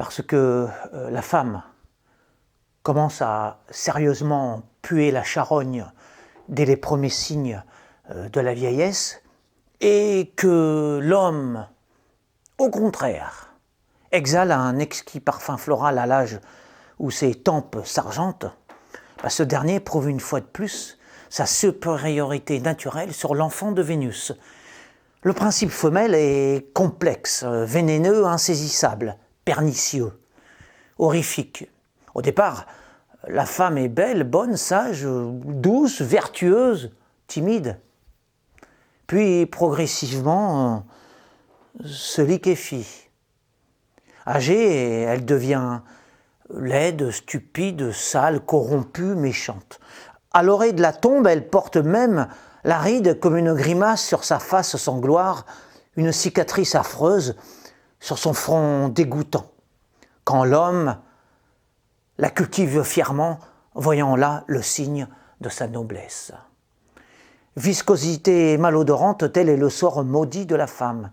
parce que la femme commence à sérieusement puer la charogne dès les premiers signes de la vieillesse, et que l'homme, au contraire, exhale un exquis parfum floral à l'âge où ses tempes s'argentent, ce dernier prouve une fois de plus sa supériorité naturelle sur l'enfant de Vénus. Le principe femelle est complexe, vénéneux, insaisissable, pernicieux, horrifique. Au départ, la femme est belle, bonne, sage, douce, vertueuse, timide. Puis, progressivement, se liquéfie. Âgée, elle devient laide, stupide, sale, corrompue, méchante. À l'orée de la tombe, elle porte même la ride comme une grimace sur sa face sans gloire, une cicatrice affreuse sur son front dégoûtant. Quand l'homme la cultive fièrement, voyant là le signe de sa noblesse. Viscosité malodorante, tel est le sort maudit de la femme.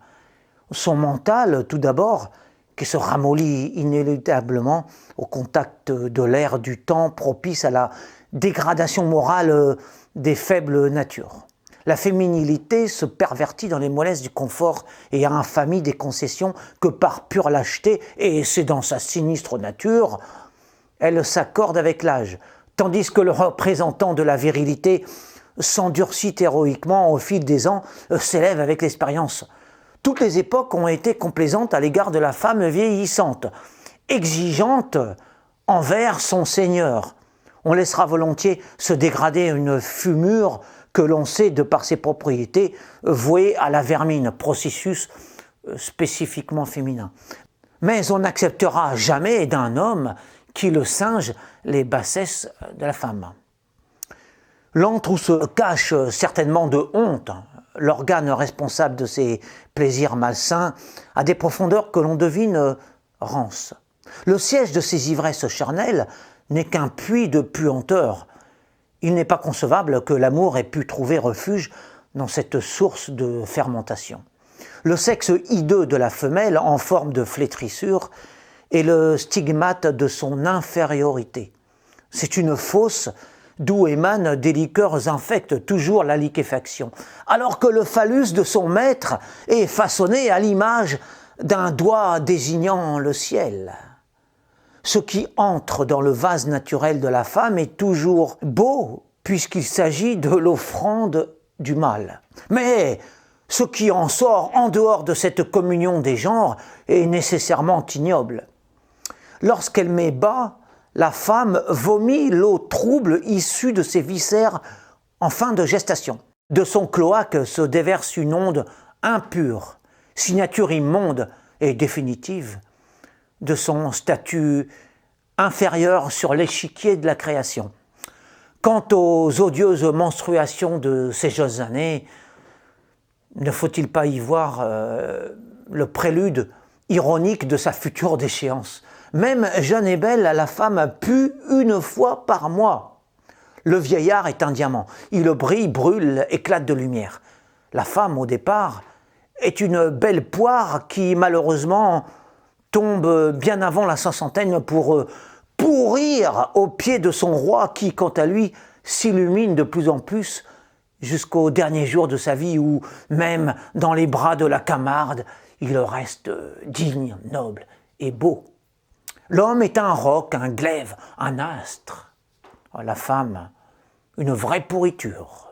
Son mental, tout d'abord, qui se ramollit inéluctablement au contact de l'air du temps propice à la dégradation morale des faibles natures. La féminilité se pervertit dans les mollesses du confort et a infamie des concessions que par pure lâcheté, et c'est dans sa sinistre nature, elle s'accorde avec l'âge, tandis que le représentant de la virilité s'endurcit héroïquement au fil des ans, s'élève avec l'expérience. Toutes les époques ont été complaisantes à l'égard de la femme vieillissante, exigeante envers son seigneur. On laissera volontiers se dégrader une fumure que l'on sait, de par ses propriétés, vouée à la vermine, processus spécifiquement féminin. Mais on n'acceptera jamais d'un homme qui le singe les bassesses de la femme. L'antre où se cache certainement de honte l'organe responsable de ces plaisirs malsains a des profondeurs que l'on devine rances. Le siège de ces ivresses charnelles n'est qu'un puits de puanteur. Il n'est pas concevable que l'amour ait pu trouver refuge dans cette source de fermentation. Le sexe hideux de la femelle, en forme de flétrissure, est le stigmate de son infériorité. C'est une fosse d'où émanent des liqueurs infectes toujours la liquéfaction, alors que le phallus de son maître est façonné à l'image d'un doigt désignant le ciel. Ce qui entre dans le vase naturel de la femme est toujours beau, puisqu'il s'agit de l'offrande du mâle. Mais ce qui en sort en dehors de cette communion des genres est nécessairement ignoble. Lorsqu'elle met bas, la femme vomit l'eau trouble issue de ses viscères en fin de gestation. De son cloaque se déverse une onde impure, signature immonde et définitive de son statut inférieur sur l'échiquier de la création. Quant aux odieuses menstruations de ces jeunes années, ne faut-il pas y voir le prélude ironique de sa future déchéance? Même jeune et belle, la femme pue une fois par mois. Le vieillard est un diamant. Il brille, brûle, éclate de lumière. La femme, au départ, est une belle poire qui, malheureusement, tombe bien avant la soixantaine pour pourrir aux pieds de son roi qui, quant à lui, s'illumine de plus en plus jusqu'au dernier jour de sa vie où, même dans les bras de la Camarde, il reste digne, noble et beau. L'homme est un roc, un glaive, un astre. La femme, une vraie pourriture.